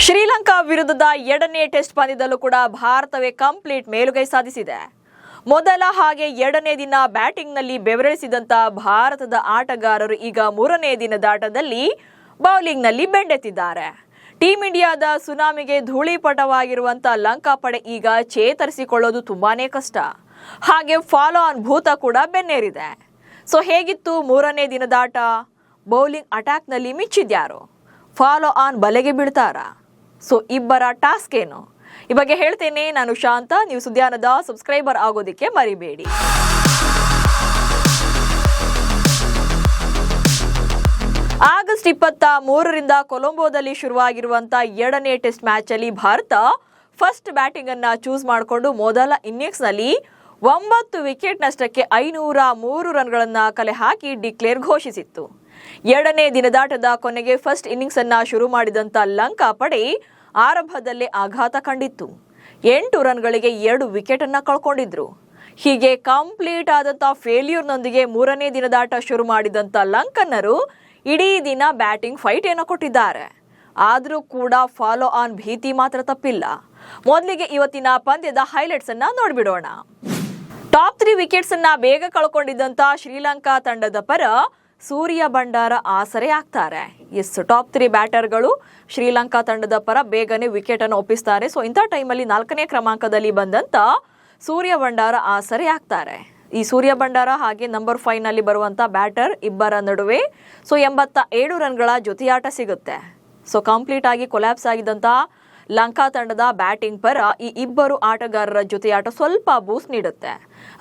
ಶ್ರೀಲಂಕಾ ವಿರುದ್ಧದ ಎರಡನೇ ಟೆಸ್ಟ್ ಪಂದ್ಯದಲ್ಲೂ ಕೂಡ ಭಾರತವೇ ಕಂಪ್ಲೀಟ್ ಮೇಲುಗೈ ಸಾಧಿಸಿದೆ. ಮೊದಲ ಹಾಗೆ ಎರಡನೇ ದಿನ ಬ್ಯಾಟಿಂಗ್ನಲ್ಲಿ ಬೆವರಿಳಿಸಿದಂತ ಭಾರತದ ಆಟಗಾರರು ಈಗ ಮೂರನೇ ದಿನದ ಆಟದಲ್ಲಿ ಬೌಲಿಂಗ್ನಲ್ಲಿ ಬೆಂಡೆತ್ತಿದ್ದಾರೆ. ಟೀಂ ಇಂಡಿಯಾದ ಸುನಾಮಿಗೆ ಧೂಳಿಪಟವಾಗಿರುವಂತ ಲಂಕಾ ಪಡೆ ಈಗ ಚೇತರಿಸಿಕೊಳ್ಳೋದು ತುಂಬಾನೇ ಕಷ್ಟ. ಹಾಗೆ ಫಾಲೋ ಆನ್ ಭೂತ ಕೂಡ ಬೆನ್ನೇರಿದೆ. ಸೊ ಹೇಗಿತ್ತು ಮೂರನೇ ದಿನದ ಆಟ? ಬೌಲಿಂಗ್ ಅಟ್ಯಾಕ್ನಲ್ಲಿ ಮಿಚ್ಚಿದ್ಯಾರು? ಫಾಲೋ ಆನ್ ಬಲೆಗೆ ಬೀಳ್ತಾರಾ? ಸೊ ಇಬ್ಬರ ಟಾಸ್ಕ್ ಏನು? ಈ ಬಗ್ಗೆ ಹೇಳ್ತೇನೆ. ನಾನು ಶಾಂತ. ನೀವು ಸುದ್ದಿಯಾನದ ಸಬ್ಸ್ಕ್ರೈಬರ್ ಆಗೋದಕ್ಕೆ ಮರಿಬೇಡಿ. ಆಗಸ್ಟ್ 23ರಿಂದ ಕೊಲಂಬೋದಲ್ಲಿ ಶುರುವಾಗಿರುವಂತಹ ಎರಡನೇ ಟೆಸ್ಟ್ ಮ್ಯಾಚ್ ಅಲ್ಲಿ ಭಾರತ ಫಸ್ಟ್ ಬ್ಯಾಟಿಂಗ್ ಅನ್ನ ಚೂಸ್ ಮಾಡಿಕೊಂಡು ಮೊದಲ ಇನ್ನಿಂಗ್ಸ್ ನಲ್ಲಿ 9 ವಿಕೆಟ್ ನಷ್ಟಕ್ಕೆ 503 ರನ್ಗಳನ್ನ ಕಲೆ ಹಾಕಿ ಡಿಕ್ಲೇರ್ ಘೋಷಿಸಿತ್ತು. ಎರಡನೇ ದಿನದಾಟದ ಕೊನೆಗೆ ಫಸ್ಟ್ ಇನ್ನಿಂಗ್ಸ್ ಅನ್ನ ಶುರು ಮಾಡಿದಂತ ಲಂಕಾ ಪಡೆ ಆರಂಭದಲ್ಲೇ ಆಘಾತ ಕಂಡಿತ್ತು. 8 ರನ್ಗಳಿಗೆ 2 ವಿಕೆಟ್ ಅನ್ನ ಕಳ್ಕೊಂಡಿದ್ರು. ಹೀಗೆ ಕಂಪ್ಲೀಟ್ ಆದಂತ ಫೇಲ್ಯೂರ್ನೊಂದಿಗೆ ಮೂರನೇ ದಿನದಾಟ ಶುರು ಮಾಡಿದಂತ ಲಂಕನ್ನರು ಇಡೀ ದಿನ ಬ್ಯಾಟಿಂಗ್ ಫೈಟ್ ಏನೋ ಕೊಟ್ಟಿದ್ದಾರೆ. ಆದರೂ ಕೂಡ ಫಾಲೋ ಆನ್ ಭೀತಿ ಮಾತ್ರ ತಪ್ಪಿಲ್ಲ. ಮೊದಲಿಗೆ ಇವತ್ತಿನ ಪಂದ್ಯದ ಹೈಲೈಟ್ಸ್ ಅನ್ನ ನೋಡ್ಬಿಡೋಣ. ಟಾಪ್ 3 ವಿಕೆಟ್ಸ್ ಅನ್ನ ಬೇಗ ಕಳ್ಕೊಂಡಿದ್ದಂತ ಶ್ರೀಲಂಕಾ ತಂಡದ ಪರ ಸೂರ್ಯ ಬಂಡಾರ ಆಸರೆ ಆಗ್ತಾರೆ. ಟಾಪ್ 3 ಬ್ಯಾಟರ್ಗಳು ಶ್ರೀಲಂಕಾ ತಂಡದ ಪರ ಬೇಗನೆ ವಿಕೆಟ್ ಅನ್ನು ಒಪ್ಪಿಸ್ತಾರೆ. ಸೊ ಇಂಥ ಟೈಮಲ್ಲಿ 4ನೇ ಕ್ರಮಾಂಕದಲ್ಲಿ ಬಂದಂತ ಸೂರ್ಯ ಬಂಡಾರ ಆಸರೆ ಆಗ್ತಾರೆ. ಈ ಸೂರ್ಯ ಬಂಡಾರ ಹಾಗೆ ನಂಬರ್ 5 ನಲ್ಲಿ ಬರುವಂತ ಬ್ಯಾಟರ್ ಇಬ್ಬರ ನಡುವೆ 87 ರನ್ಗಳ ಜೊತೆಯಾಟ ಸಿಗುತ್ತೆ. ಸೊ ಕಂಪ್ಲೀಟ್ ಆಗಿ ಕೊಲ್ಯಾಪ್ಸ್ ಆಗಿದ್ದಂತ ಲಂಕಾ ತಂಡದ ಬ್ಯಾಟಿಂಗ್ ಪರ ಈ ಇಬ್ಬರು ಆಟಗಾರರ ಜೊತೆಯಾಟ ಸ್ವಲ್ಪ ಬೂಸ್ಟ್ ನೀಡುತ್ತೆ.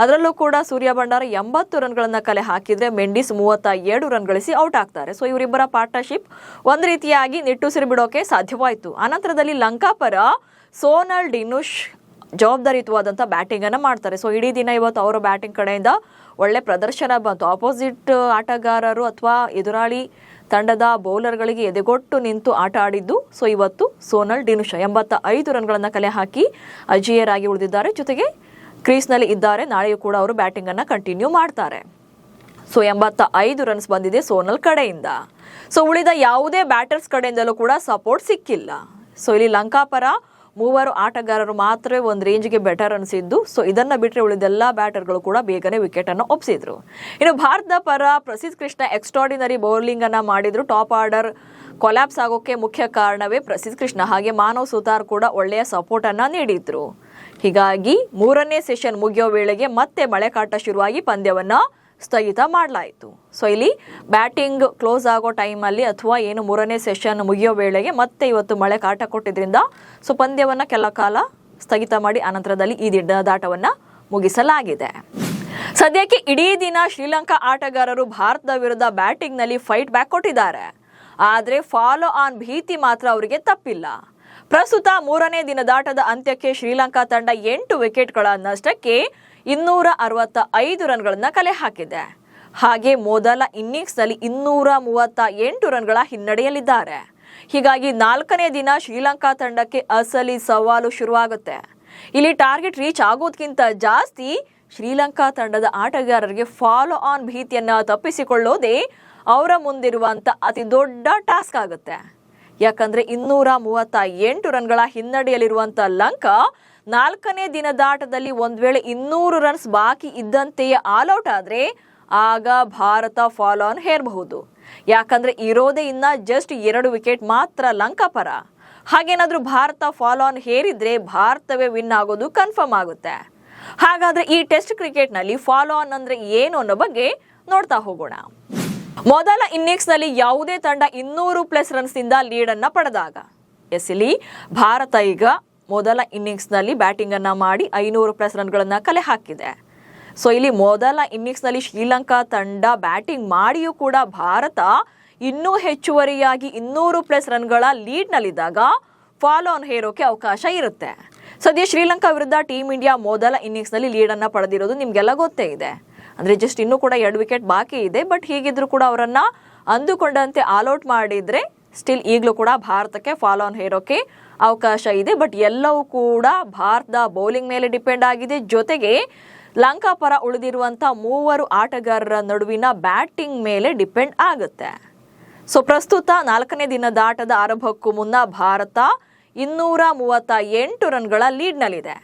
ಅದರಲ್ಲೂ ಕೂಡ ಸೂರ್ಯ ಬಂಡಾರ 80 ರನ್ಗಳನ್ನ ಕಲೆ ಹಾಕಿದ್ರೆ ಮೆಂಡಿಸ್ 32 ರನ್ ಗಳಿಸಿ ಔಟ್ ಆಗ್ತಾರೆ. ಸೊ ಇವರಿಬ್ಬರ ಪಾರ್ಟ್ನರ್ಶಿಪ್ ಒಂದು ರೀತಿಯಾಗಿ ನಿಟ್ಟುಸಿರು ಬಿಡೋಕೆ ಸಾಧ್ಯವಾಯಿತು. ಅನಂತರದಲ್ಲಿ ಲಂಕಾ ಪರ ಸೋನಲ್ ಡಿನುಶ್ ಜವಾಬ್ದಾರಿಯುತವಾದಂಥ ಬ್ಯಾಟಿಂಗ್ ಅನ್ನ ಮಾಡ್ತಾರೆ. ಸೊ ಇಡೀ ದಿನ ಇವತ್ತು ಅವರ ಬ್ಯಾಟಿಂಗ್ ಕಡೆಯಿಂದ ಒಳ್ಳೆ ಪ್ರದರ್ಶನ ಬಂತು. ಆಪೋಸಿಟ್ ಆಟಗಾರರು ಅಥವಾ ಎದುರಾಳಿ ತಂಡದ ಬೌಲರ್ಗಳಿಗೆ ಎದೆಗೊಟ್ಟು ನಿಂತು ಆಟ ಆಡಿದ್ದು. ಸೊ ಇವತ್ತು ಸೋನಲ್ ಡಿನುಶ್ 85 ರನ್ಗಳನ್ನ ಕಲೆ ಹಾಕಿ ಅಜೇಯರಾಗಿ ಉಳಿದಿದ್ದಾರೆ. ಜೊತೆಗೆ ಕ್ರೀಸ್ನಲ್ಲಿ ಇದ್ದಾರೆ. ನಾಳೆಯೂ ಕೂಡ ಅವರು ಬ್ಯಾಟಿಂಗ್ ಅನ್ನ ಕಂಟಿನ್ಯೂ ಮಾಡ್ತಾರೆ. ಸೊ 85 ರನ್ಸ್ ಬಂದಿದೆ ಸೋನಲ್ ಕಡೆಯಿಂದ. ಸೊ ಉಳಿದ ಯಾವುದೇ ಬ್ಯಾಟರ್ಸ್ ಕಡೆಯಿಂದಲೂ ಕೂಡ ಸಪೋರ್ಟ್ ಸಿಕ್ಕಿಲ್ಲ. ಸೊ ಇಲ್ಲಿ ಲಂಕಾ ಪರ 3 ಆಟಗಾರರು ಮಾತ್ರ ಒಂದು ರೇಂಜ್ಗೆ ಬೆಟರ್ ಅನಿಸಿದ್ದು. ಸೊ ಇದನ್ನ ಬಿಟ್ಟರೆ ಉಳಿದೆಲ್ಲ ಬ್ಯಾಟರ್ಗಳು ಕೂಡ ಬೇಗನೆ ವಿಕೆಟ್ ಅನ್ನು ಒಪ್ಪಿಸಿದ್ರು. ಇನ್ನು ಭಾರತದ ಪರ ಪ್ರಸಿದ್ಧ ಕೃಷ್ಣ ಎಕ್ಸ್ಟ್ರಾರ್ಡಿನರಿ ಬೌಲಿಂಗ್ ಅನ್ನ ಮಾಡಿದ್ರು. ಟಾಪ್ ಆರ್ಡರ್ ಕೊಲ್ಯಾಪ್ಸ್ ಆಗೋಕೆ ಮುಖ್ಯ ಕಾರಣವೇ ಪ್ರಸಿದ್ಧ ಕೃಷ್ಣ. ಹಾಗೆ ಮಾನವ್ ಸುತಾರ್ ಕೂಡ ಒಳ್ಳೆಯ ಸಪೋರ್ಟ್ ಅನ್ನ ನೀಡಿದ್ರು. ಹೀಗಾಗಿ ಮೂರನೇ ಸೆಷನ್ ಮುಗಿಯೋ ವೇಳೆಗೆ ಮತ್ತೆ ಮಳೆಕಾಟ ಶುರುವಾಗಿ ಪಂದ್ಯವನ್ನ ಸ್ಥಗಿತ ಮಾಡಲಾಯಿತು. ಸೊ ಇಲ್ಲಿ ಬ್ಯಾಟಿಂಗ್ ಕ್ಲೋಸ್ ಆಗೋ ಟೈಮಲ್ಲಿ ಅಥವಾ ಏನು ಮೂರನೇ ಸೆಷನ್ ಮುಗಿಯೋ ವೇಳೆಗೆ ಮತ್ತೆ ಇವತ್ತು ಮಳೆ ಕಾಟ ಕೊಟ್ಟಿದ್ರಿಂದ ಸೊ ಪಂದ್ಯವನ್ನ ಕೆಲ ಕಾಲ ಸ್ಥಗಿತ ಮಾಡಿ ಅನಂತರದಲ್ಲಿ ಈ ದಿನದಾಟವನ್ನ ಮುಗಿಸಲಾಗಿದೆ. ಸದ್ಯಕ್ಕೆ ಇಡೀ ದಿನ ಶ್ರೀಲಂಕಾ ಆಟಗಾರರು ಭಾರತದ ವಿರುದ್ಧ ಬ್ಯಾಟಿಂಗ್ ನಲ್ಲಿ ಫೈಟ್ ಬ್ಯಾಕ್ ಕೊಟ್ಟಿದ್ದಾರೆ. ಆದ್ರೆ ಫಾಲೋ ಆನ್ ಭೀತಿ ಮಾತ್ರ ಅವರಿಗೆ ತಪ್ಪಿಲ್ಲ. ಪ್ರಸ್ತುತ ಮೂರನೇ ದಿನದಾಟದ ಅಂತ್ಯಕ್ಕೆ ಶ್ರೀಲಂಕಾ ತಂಡ 8 ವಿಕೆಟ್ಗಳ ನಷ್ಟಕ್ಕೆ 265 ರನ್ಗಳನ್ನ ಕಲೆ ಹಾಕಿದೆ. ಹಾಗೆ ಮೊದಲ ಇನ್ನಿಂಗ್ಸ್ ನಲ್ಲಿ 238 ರನ್ಗಳ ಹಿನ್ನಡೆಯಲ್ಲಿದ್ದಾರೆ. ಹೀಗಾಗಿ 4ನೇ ದಿನ ಶ್ರೀಲಂಕಾ ತಂಡಕ್ಕೆ ಅಸಲಿ ಸವಾಲು ಶುರುವಾಗುತ್ತೆ. ಇಲ್ಲಿ ಟಾರ್ಗೆಟ್ ರೀಚ್ ಆಗೋದಕ್ಕಿಂತ ಜಾಸ್ತಿ ಶ್ರೀಲಂಕಾ ತಂಡದ ಆಟಗಾರರಿಗೆ ಫಾಲೋ ಆನ್ ಭೀತಿಯನ್ನ ತಪ್ಪಿಸಿಕೊಳ್ಳೋದೇ ಅವರ ಮುಂದಿರುವಂತ ಅತಿ ದೊಡ್ಡ ಟಾಸ್ಕ್ ಆಗುತ್ತೆ. ಯಾಕಂದ್ರೆ 238 ರನ್ಗಳ ಹಿನ್ನಡೆಯಲ್ಲಿರುವಂತ ಲಂಕಾ 4ನೇ ದಿನದಾಟದಲ್ಲಿ ಒಂದ್ ವೇಳೆ 200 ರನ್ಸ್ ಬಾಕಿ ಇದ್ದಂತೆಯೇ ಆಲ್ಔಟ್ ಆದ್ರೆ ಆಗ ಭಾರತ ಫಾಲೋ ಆನ್ ಹೇರಬಹುದು. ಯಾಕಂದ್ರೆ ಇರೋದೇ ಇನ್ನ ಜಸ್ಟ್ 2 ವಿಕೆಟ್ ಮಾತ್ರ ಲಂಕಾ ಪರ. ಹಾಗೇನಾದ್ರೂ ಭಾರತ ಫಾಲೋ ಆನ್ ಹೇರಿದ್ರೆ ಭಾರತವೇ ವಿನ್ ಆಗೋದು ಕನ್ಫರ್ಮ್ ಆಗುತ್ತೆ. ಹಾಗಾದ್ರೆ ಈ ಟೆಸ್ಟ್ ಕ್ರಿಕೆಟ್ ನಲ್ಲಿ ಫಾಲೋ ಆನ್ ಅಂದ್ರೆ ಏನು ಅನ್ನೋ ಬಗ್ಗೆ ನೋಡ್ತಾ ಹೋಗೋಣ. ಮೊದಲ ಇನ್ನಿಂಗ್ಸ್ ನಲ್ಲಿ ಯಾವುದೇ ತಂಡ 200+ ರನ್ಸ್ ನಿಂದ ಲೀಡ್ ಅನ್ನ ಪಡೆದಾಗ ಇಲ್ಲಿ ಭಾರತ ಈಗ ಮೊದಲ ಇನ್ನಿಂಗ್ಸ್ ನಲ್ಲಿ ಬ್ಯಾಟಿಂಗ್ ಅನ್ನ ಮಾಡಿ 500+ ರನ್ಗಳನ್ನ ಕಲೆ ಹಾಕಿದೆ. ಸೊ ಇಲ್ಲಿ ಮೊದಲ ಇನ್ನಿಂಗ್ಸ್ ನಲ್ಲಿ ಶ್ರೀಲಂಕಾ ತಂಡ ಬ್ಯಾಟಿಂಗ್ ಮಾಡಿಯೂ ಕೂಡ ಭಾರತ ಇನ್ನೂ ಹೆಚ್ಚುವರಿಯಾಗಿ 200+ ರನ್ಗಳ ಲೀಡ್ ನಲ್ಲಿದ್ದಾಗ ಫಾಲೋ ಆನ್ ಹೇರೋಕೆ ಅವಕಾಶ ಇರುತ್ತೆ. ಸದ್ಯ ಶ್ರೀಲಂಕಾ ವಿರುದ್ಧ ಟೀಂ ಇಂಡಿಯಾ ಮೊದಲ ಇನ್ನಿಂಗ್ಸ್ ನಲ್ಲಿ ಲೀಡ್ ಅನ್ನ ಪಡೆದಿರೋದು ನಿಮ್ಗೆಲ್ಲ ಗೊತ್ತೇ ಇದೆ. ಅಂದ್ರೆ ಜಸ್ಟ್ ಇನ್ನೂ ಕೂಡ 2 ವಿಕೆಟ್ ಬಾಕಿ ಇದೆ. ಬಟ್ ಹೀಗಿದ್ರು ಕೂಡ ಅವರನ್ನ ಅಂದುಕೊಂಡಂತೆ ಆಲ್ಔಟ್ ಮಾಡಿದ್ರೆ ಸ್ಟಿಲ್ ಈಗಲೂ ಕೂಡ ಭಾರತಕ್ಕೆ ಫಾಲೋ ಆನ್ ಹೇರೋಕೆ ಅವಕಾಶ ಇದೆ. ಬಟ್ ಎಲ್ಲವೂ ಕೂಡ ಭಾರತದ ಬೌಲಿಂಗ್ ಮೇಲೆ ಡಿಪೆಂಡ್ ಆಗಿದೆ. ಜೊತೆಗೆ ಲಂಕಾ ಪರ ಉಳಿದಿರುವಂತ 3 ಆಟಗಾರರ ನಡುವಿನ ಬ್ಯಾಟಿಂಗ್ ಮೇಲೆ ಡಿಪೆಂಡ್ ಆಗುತ್ತೆ. ಸೊ ಪ್ರಸ್ತುತ 4ನೇ ದಿನದಾಟದ ಆರಂಭಕ್ಕೂ ಮುನ್ನ ಭಾರತ 238 ರನ್ಗಳ ಲೀಡ್ನಲ್ಲಿದೆ.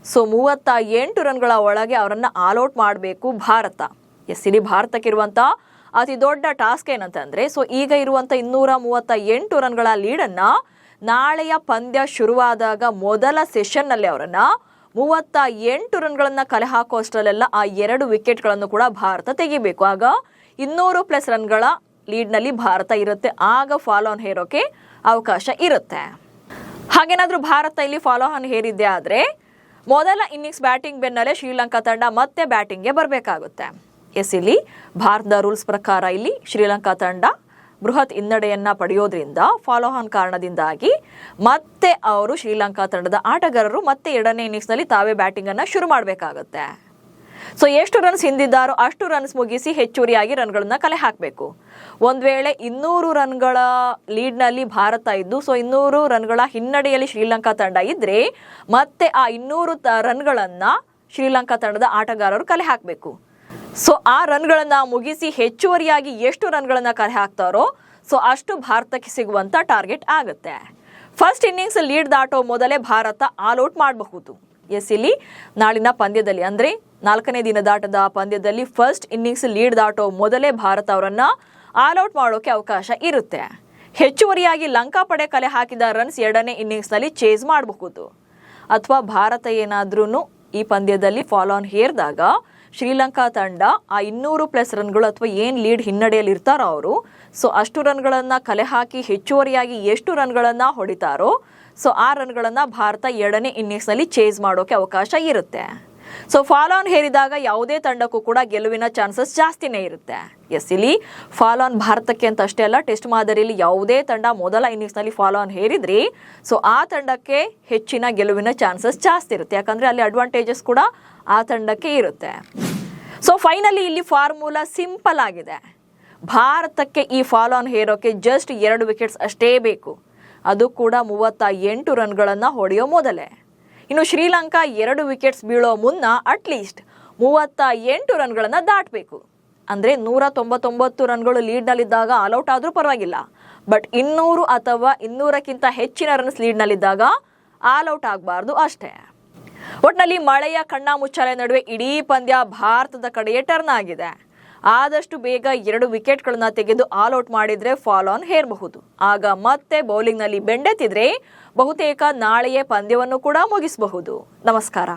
ಸೊ 38 ರನ್ಗಳ ಒಳಗೆ ಅವರನ್ನು ಆಲ್ಔಟ್ ಮಾಡಬೇಕು ಭಾರತ. ಇಲ್ಲಿ ಭಾರತಕ್ಕಿರುವಂಥ ಅತಿ ದೊಡ್ಡ ಟಾಸ್ಕ್ ಏನಂತಂದರೆ, ಸೊ ಈಗ ಇರುವಂಥ 238 ರನ್ಗಳ ಲೀಡನ್ನು ನಾಳೆಯ ಪಂದ್ಯ ಶುರುವಾದಾಗ ಮೊದಲ ಸೆಷನ್ನಲ್ಲಿ ಅವರನ್ನು 38 ರನ್ಗಳನ್ನು ಕಲೆ ಹಾಕುವಷ್ಟರಲ್ಲೆಲ್ಲ ಆ 2 ವಿಕೆಟ್ಗಳನ್ನು ಕೂಡ ಭಾರತ ತೆಗಿಬೇಕು. ಆಗ 200+ ರನ್ಗಳ ಲೀಡ್ನಲ್ಲಿ ಭಾರತ ಇರುತ್ತೆ. ಆಗ ಫಾಲೋ ಆನ್ ಹೇರೋಕೆ ಅವಕಾಶ ಇರುತ್ತೆ. ಹಾಗೇನಾದರೂ ಭಾರತ ಇಲ್ಲಿ ಫಾಲೋ ಆನ್ ಹೇರಿದ್ದೆ ಆದರೆ ಮೊದಲ ಇನ್ನಿಂಗ್ಸ್ ಬ್ಯಾಟಿಂಗ್ ಬೆನ್ನಲ್ಲೇ ಶ್ರೀಲಂಕಾ ತಂಡ ಮತ್ತೆ ಬ್ಯಾಟಿಂಗ್ಗೆ ಬರಬೇಕಾಗುತ್ತೆ. ಇಲ್ಲಿ ಭಾರತದ ರೂಲ್ಸ್ ಪ್ರಕಾರ ಇಲ್ಲಿ ಶ್ರೀಲಂಕಾ ತಂಡ ಬೃಹತ್ ಹಿನ್ನಡೆಯನ್ನು ಪಡೆಯೋದ್ರಿಂದ ಫಾಲೋ ಆನ್ ಕಾರಣದಿಂದಾಗಿ ಮತ್ತೆ ಅವರು ಶ್ರೀಲಂಕಾ ತಂಡದ ಆಟಗಾರರು ಮತ್ತೆ 2ನೇ ಇನ್ನಿಂಗ್ಸ್ನಲ್ಲಿ ತಾವೇ ಬ್ಯಾಟಿಂಗನ್ನು ಶುರು ಮಾಡಬೇಕಾಗುತ್ತೆ. ಸೊ ಎಷ್ಟು ರನ್ಸ್ ಹಿಂದಿದ್ದಾರೋ ಅಷ್ಟು ರನ್ಸ್ ಮುಗಿಸಿ ಹೆಚ್ಚುವರಿಯಾಗಿ ರನ್ಗಳನ್ನು ಕಲೆ ಹಾಕಬೇಕು. ಒಂದು ವೇಳೆ 200 ರನ್ಗಳ ಲೀಡ್ನಲ್ಲಿ ಭಾರತ ಇದ್ದು, ಸೊ 200 ರನ್ಗಳ ಹಿನ್ನಡೆಯಲ್ಲಿ ಶ್ರೀಲಂಕಾ ತಂಡ ಇದ್ದರೆ ಮತ್ತೆ ಆ 200 ರನ್ಗಳನ್ನು ಶ್ರೀಲಂಕಾ ತಂಡದ ಆಟಗಾರರು ಕಲೆ ಹಾಕಬೇಕು. ಸೊ ಆ ರನ್ಗಳನ್ನು ಮುಗಿಸಿ ಹೆಚ್ಚುವರಿಯಾಗಿ ಎಷ್ಟು ರನ್ಗಳನ್ನು ಕಲೆ ಹಾಕ್ತಾರೋ ಸೊ ಅಷ್ಟು ಭಾರತಕ್ಕೆ ಸಿಗುವಂಥ ಟಾರ್ಗೆಟ್ ಆಗುತ್ತೆ. ಫಸ್ಟ್ ಇನ್ನಿಂಗ್ಸ್ ಲೀಡ್ ದಾಟೋ ಮೊದಲೇ ಭಾರತ ಆಲ್ಔಟ್ ಮಾಡಬಹುದು. ಇಲ್ಲಿ ನಾಳಿನ ಪಂದ್ಯದಲ್ಲಿ ಅಂದರೆ 4ನೇ ದಿನದಾಟದ ಪಂದ್ಯದಲ್ಲಿ ಫಸ್ಟ್ ಇನ್ನಿಂಗ್ಸ್ ಲೀಡ್ ದಾಟೋ ಮೊದಲೇ ಭಾರತ ಅವರನ್ನು ಆಲ್ಔಟ್ ಮಾಡೋಕೆ ಅವಕಾಶ ಇರುತ್ತೆ. ಹೆಚ್ಚುವರಿಯಾಗಿ ಲಂಕಾ ಪಡೆ ಕಲೆ ಹಾಕಿದ ರನ್ಸ್ 2ನೇ ಇನ್ನಿಂಗ್ಸ್ನಲ್ಲಿ ಚೇಸ್ ಮಾಡಬಹುದು. ಅಥವಾ ಭಾರತ ಏನಾದ್ರೂ ಈ ಪಂದ್ಯದಲ್ಲಿ ಫಾಲೋ ಆನ್ ಹೇರಿದಾಗ ಶ್ರೀಲಂಕಾ ತಂಡ ಆ 200+ ರನ್ಗಳು ಅಥವಾ ಏನು ಲೀಡ್ ಹಿನ್ನಡೆಯಲ್ಲಿ ಇರ್ತಾರೋ ಅವರು ಸೊ ಅಷ್ಟು ರನ್ಗಳನ್ನು ಕಲೆ ಹಾಕಿ ಹೆಚ್ಚುವರಿಯಾಗಿ ಎಷ್ಟು ರನ್ಗಳನ್ನು ಹೊಡಿತಾರೋ ಸೊ ಆ ರನ್ಗಳನ್ನು ಭಾರತ 2ನೇ ಇನ್ನಿಂಗ್ಸ್ನಲ್ಲಿ ಚೇಸ್ ಮಾಡೋಕೆ ಅವಕಾಶ ಇರುತ್ತೆ. ಸೊ ಫಾಲೋ ಆನ್ ಹೇರಿದಾಗ ಯಾವುದೇ ತಂಡಕ್ಕೂ ಕೂಡ ಗೆಲುವಿನ ಚಾನ್ಸಸ್ ಜಾಸ್ತಿನೇ ಇರುತ್ತೆ. ಇಲ್ಲಿ ಫಾಲೋ ಆನ್ ಭಾರತಕ್ಕೆ ಅಂತ ಅಷ್ಟೇ ಅಲ್ಲ, ಟೆಸ್ಟ್ ಮಾದರಿಯಲ್ಲಿ ಯಾವುದೇ ತಂಡ ಮೊದಲ ಇನ್ನಿಂಗ್ಸ್ನಲ್ಲಿ ಫಾಲೋ ಆನ್ ಹೇರಿದ್ರಿ ಸೊ ಆ ತಂಡಕ್ಕೆ ಹೆಚ್ಚಿನ ಗೆಲುವಿನ ಚಾನ್ಸಸ್ ಜಾಸ್ತಿ ಇರುತ್ತೆ. ಯಾಕಂದರೆ ಅಲ್ಲಿ ಅಡ್ವಾಂಟೇಜಸ್ ಕೂಡ ಆ ತಂಡಕ್ಕೆ ಇರುತ್ತೆ. ಸೊ ಫೈನಲಿ ಇಲ್ಲಿ ಫಾರ್ಮುಲಾ ಸಿಂಪಲ್ ಆಗಿದೆ. ಭಾರತಕ್ಕೆ ಈ ಫಾಲೋ ಆನ್ ಹೇರೋಕೆ ಜಸ್ಟ್ 2 ವಿಕೆಟ್ಸ್ ಅಷ್ಟೇ ಬೇಕು, ಅದು ಕೂಡ 38 ರನ್ಗಳನ್ನು ಹೊಡೆಯೋ ಮೊದಲೇ. ಇನ್ನು ಶ್ರೀಲಂಕಾ 2 ವಿಕೆಟ್ಸ್ ಬೀಳೋ ಮುನ್ನ ಅಟ್ಲೀಸ್ಟ್ 38 ರನ್ಗಳನ್ನು ದಾಟಬೇಕು. ಅಂದರೆ 199 ರನ್ಗಳು ಲೀಡ್ನಲ್ಲಿದ್ದಾಗ ಆಲ್ಔಟ್ ಆದರೂ ಪರವಾಗಿಲ್ಲ, ಬಟ್ 200 ಅಥವಾ 200ಕ್ಕಿಂತ ಹೆಚ್ಚಿನ ರನ್ಸ್ ಲೀಡ್ನಲ್ಲಿದ್ದಾಗ ಆಲ್ಔಟ್ ಆಗಬಾರ್ದು ಅಷ್ಟೇ. ಒಟ್ಟಿನಲ್ಲಿ ಮಳೆಯ ಕಣ್ಣ ಮುಚ್ಚಾಲೆ ನಡುವೆ ಇಡೀ ಪಂದ್ಯ ಭಾರತದ ಕಡೆಯೇ ಟರ್ನ್ ಆಗಿದೆ. ಆದಷ್ಟು ಬೇಗ 2 ವಿಕೆಟ್ಗಳನ್ನ ತೆಗೆದು ಆಲ್ಔಟ್ ಮಾಡಿದ್ರೆ ಫಾಲೋ ಆನ್ ಹೇರಬಹುದು. ಆಗ ಮತ್ತೆ ಬೌಲಿಂಗ್ನಲ್ಲಿ ಬೆಂಡೆತ್ತಿದ್ರೆ ಬಹುತೇಕ ನಾಳೆಯೇ ಪಂದ್ಯವನ್ನು ಕೂಡ ಮುಗಿಸಬಹುದು. ನಮಸ್ಕಾರ.